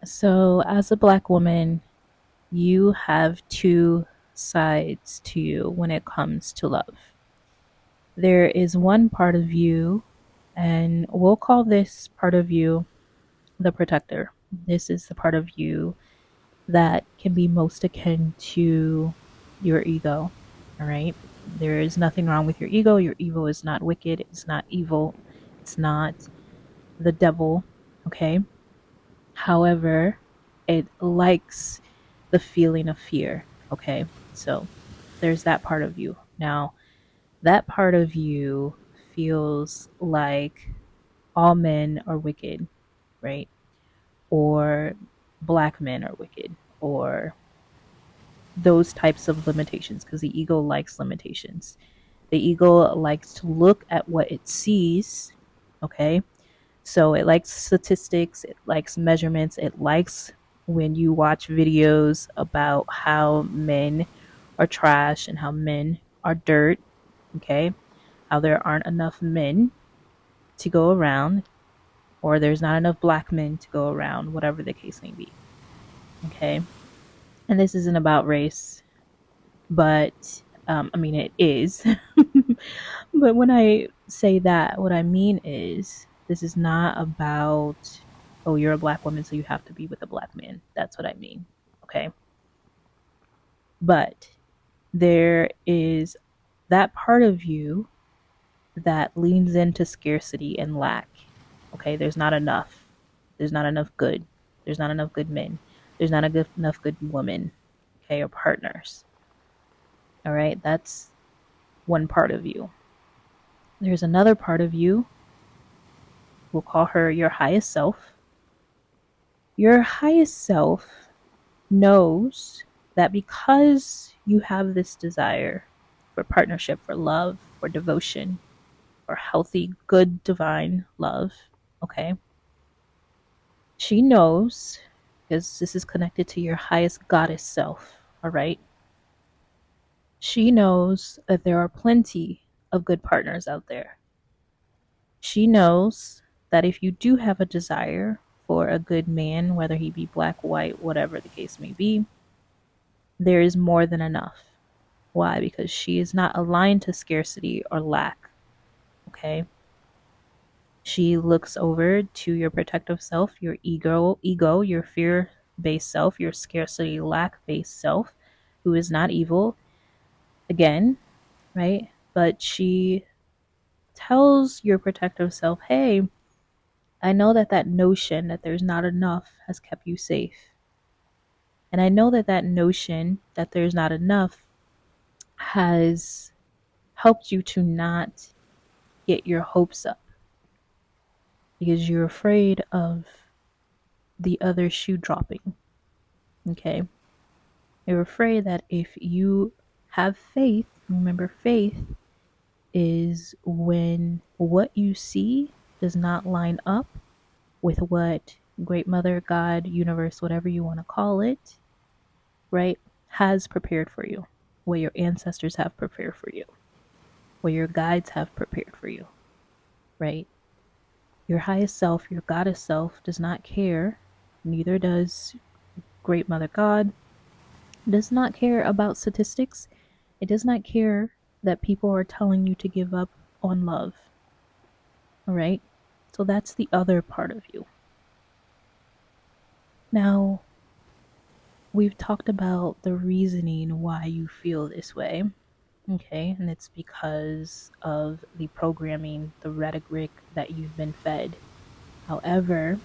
So, as a Black woman, you have two sides to you when it comes to love. There is one part of you, and we'll call this part of you the protector. This is the part of you that can be most akin to your ego. All right. There is nothing wrong with your ego. Your ego is not wicked. It's not evil. It's not the devil. Okay. However, it likes the feeling of fear. Okay. So there's that part of you. Now, that part of you feels like all men are wicked, right? Or black men are wicked, or those types of limitations, because the ego likes limitations. The ego likes to look at what it sees, okay? So it likes statistics, it likes measurements, it likes when you watch videos about how men are trash and how men are dirt, okay? How there aren't enough men to go around, or there's not enough black men to go around, whatever the case may be, okay? And this isn't about race, but I mean, it is. But when I say that, what I mean is this is not about, oh, you're a black woman, so you have to be with a black man. That's what I mean. Okay. But there is that part of you that leans into scarcity and lack. Okay. There's not enough. There's not enough good. There's not enough good men. There's not enough good women. Okay. Or partners. All right. That's one part of you. There's another part of you. We'll call her your highest self. Your highest self knows that because you have this desire for partnership, for love, for devotion, for healthy, good, divine love, okay? She knows, because this is connected to your highest goddess self, all right? She knows that there are plenty of good partners out there. She knows that if you do have a desire for a good man, whether he be black, white, whatever the case may be, there is more than enough. Why? Because she is not aligned to scarcity or lack. Okay. She looks over to your protective self, your ego, your fear based self, your scarcity lack based self, who is not evil. Again, right? But she tells your protective self, hey, I know that that notion that there's not enough has kept you safe. And I know that that notion that there's not enough has helped you to not get your hopes up because you're afraid of the other shoe dropping. Okay. You're afraid that if you have faith, remember, faith is when what you see does not line up with what Great Mother, God, universe, whatever you want to call it, right, has prepared for you, what your ancestors have prepared for you, what your guides have prepared for you, right? Your highest self, your goddess self, does not care, neither does Great Mother God, does not care about statistics. It does not care that people are telling you to give up on love. All right? So that's the other part of you. Now, we've talked about the reasoning why you feel this way. Okay, and it's because of the programming, the rhetoric that you've been fed. However,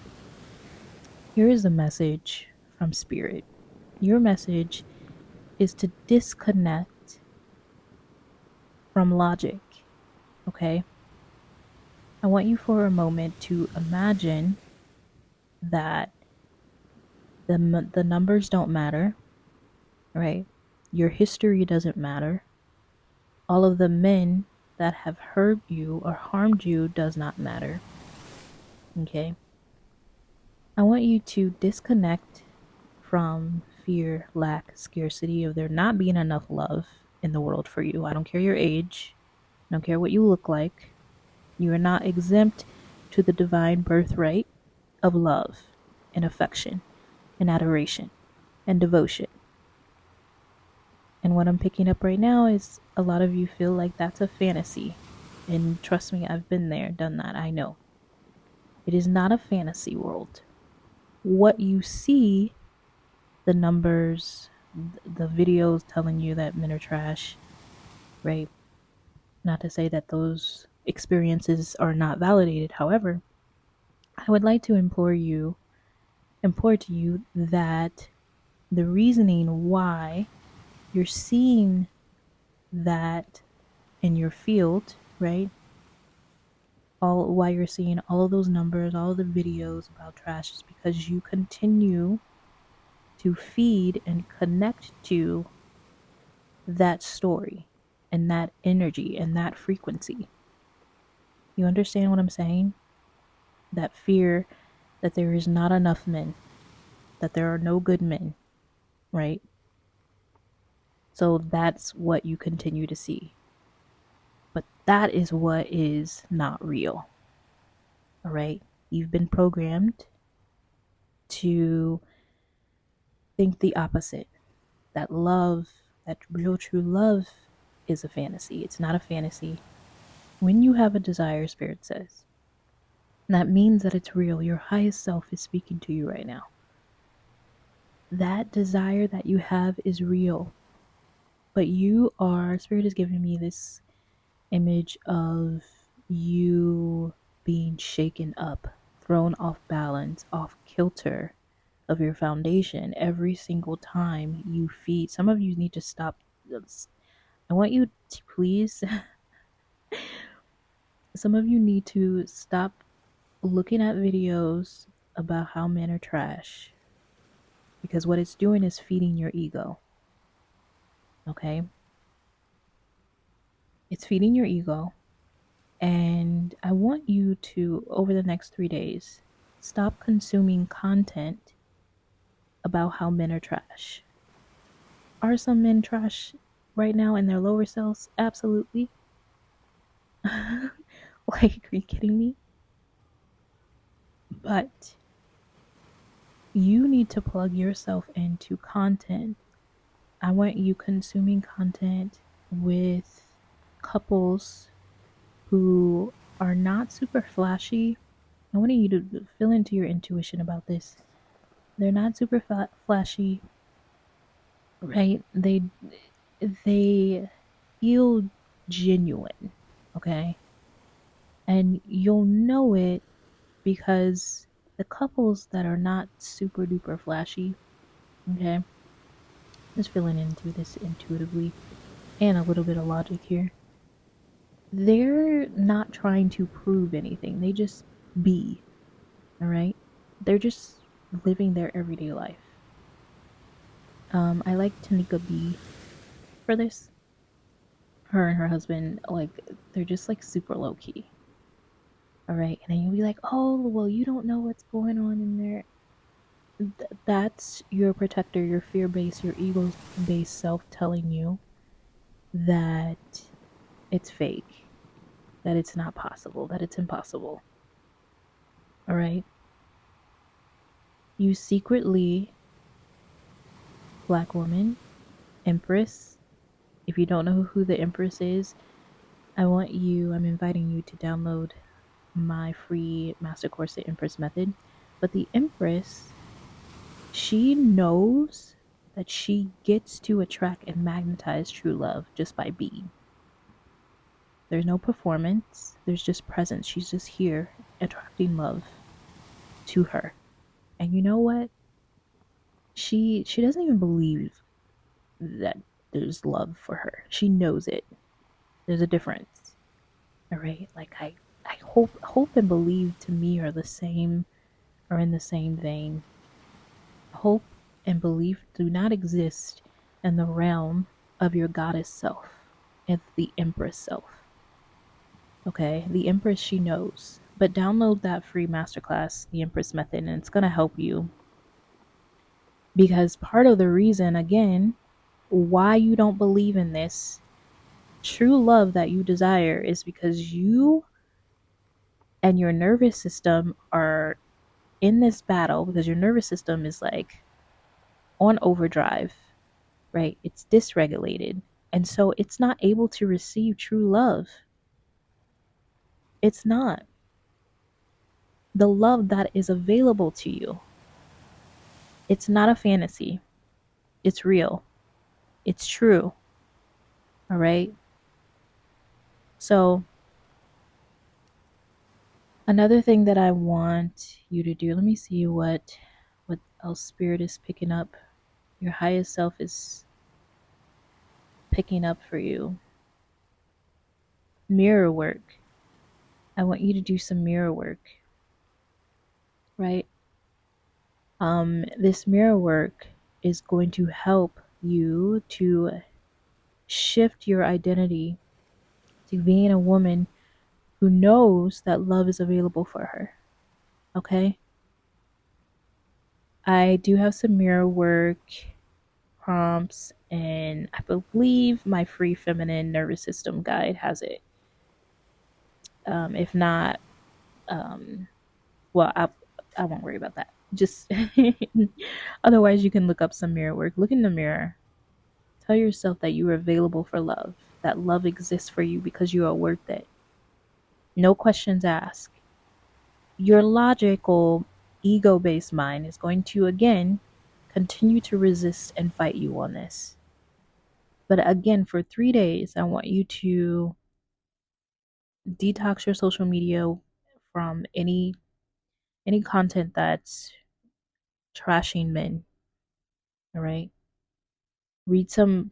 here is a message from Spirit. Your message is to disconnect from logic. Okay? I want you for a moment to imagine that the numbers don't matter, right? Your history doesn't matter. All of the men that have hurt you or harmed you does not matter. Okay? I want you to disconnect from fear, lack, scarcity of there not being enough love in the world for you. I don't care your age. I don't care what you look like. You are not exempt to the divine birthright of love and affection. and adoration and devotion. And what I'm picking up right now is a lot of you feel like that's a fantasy. And trust me, I've been there, done that. I know. It is not a fantasy world. What you see, the numbers, the videos telling you that men are trash, right? Not to say that those experiences are not validated. However, I would like to implore to you that the reasoning why you're seeing that in your field, right? All why you're seeing all of those numbers, all of the videos about trash is because you continue to feed and connect to that story and that energy and that frequency. You understand what I'm saying? That fear that there is not enough men, that there are no good men, right? So that's what you continue to see. But that is what is not real. All right? You've been programmed to think the opposite, that love, that real true love is a fantasy. It's not a fantasy. When you have a desire, Spirit says, that means that it's real. Your highest self is speaking to you right now. That desire that you have is real. But Spirit is giving me this image of you being shaken up, thrown off balance, off kilter of your foundation every single time you feed. Some of you need to stop. I want you to please, some of you need to stop looking at videos about how men are trash, because what it's doing is feeding your ego. Okay? It's feeding your ego. And I want you to, over the next 3 days, stop consuming content about how men are trash. Are some men trash right now in their lower selves? Absolutely. Like, are you kidding me? But you need to plug yourself into content. I want you consuming content with couples who are not super flashy. I want you to feel into your intuition about this. They're not super flashy, right? They feel genuine, okay? And you'll know it because the couples that are not super duper flashy, okay? Just feeling into this intuitively and a little bit of logic here. They're not trying to prove anything. They just be, all right? They're just living their everyday life. I like Tanika B for this. Her and her husband, like, they're just like super low key. All right. And then you'll be like, oh, well, you don't know what's going on in there. That's your protector, your fear based, your ego based self telling you that it's fake, that it's not possible, that it's impossible. All right. You secretly, Black woman, Empress. If you don't know who the Empress is, I'm inviting you to download my free master course, The Empress Method. But the Empress, she knows that she gets to attract and magnetize true love just by being. There's no performance, there's just presence. She's just here attracting love to her. And you know what? She doesn't even believe that there's love for her. She knows it. There's a difference. All right? Like I hope and believe to me are the same, are in the same vein. Hope and belief do not exist in the realm of your goddess self, of the Empress self. Okay, the Empress, she knows. But download that free masterclass, The Empress Method, and it's going to help you. Because part of the reason, again, why you don't believe in this true love that you desire is because you and your nervous system are in this battle, because your nervous system is like, on overdrive, right? It's dysregulated. And so it's not able to receive true love. It's not. The love that is available to you, it's not a fantasy. It's real. It's true. All right. So, another thing that I want you to do, let me see what else spirit is picking up. Your highest self is picking up for you. Mirror work. I want you to do some mirror work, right? This mirror work is going to help you to shift your identity to being a woman who knows that love is available for her. Okay? I do have some mirror work prompts, and I believe my free feminine nervous system guide has it. If not, um, well, I won't worry about that. Just otherwise, you can look up some mirror work. Look in the mirror. Tell yourself that you are available for love, that love exists for you because you are worth it. No questions asked. Your logical, ego based mind is going to, again, continue to resist and fight you on this. But again, for 3 days, I want you to detox your social media from any content that's trashing men. All right. Read some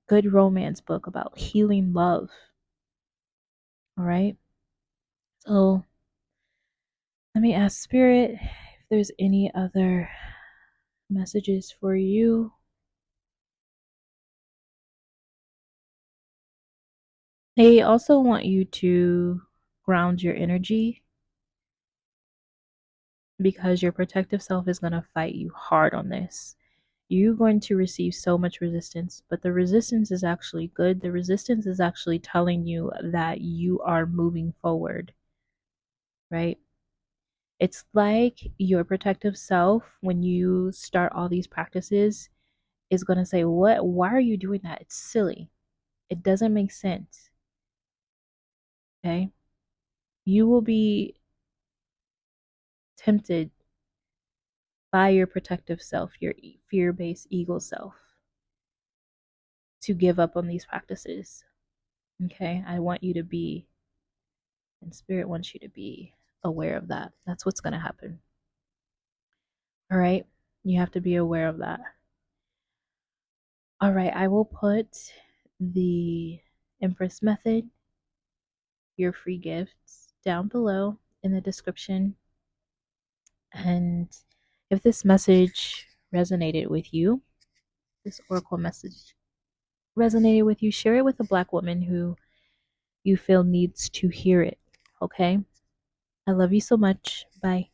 good romance book about healing love. All right. So let me ask Spirit if there's any other messages for you. They also want you to ground your energy because your protective self is going to fight you hard on this. You're going to receive so much resistance, but the resistance is actually good. The resistance is actually telling you that you are moving forward, right? It's like your protective self, when you start all these practices, is going to say, "What? Why are you doing that? It's silly. It doesn't make sense." Okay? You will be tempted by your protective self, your fear based ego self, to give up on these practices. Okay? I want you to be, and Spirit wants you to be aware of that. That's what's going to happen. All right? You have to be aware of that. All right, I will put the Empress method, your free gifts, down below in the description. And if this message resonated with you, this oracle message resonated with you, share it with a Black woman who you feel needs to hear it. Okay? I love you so much. Bye.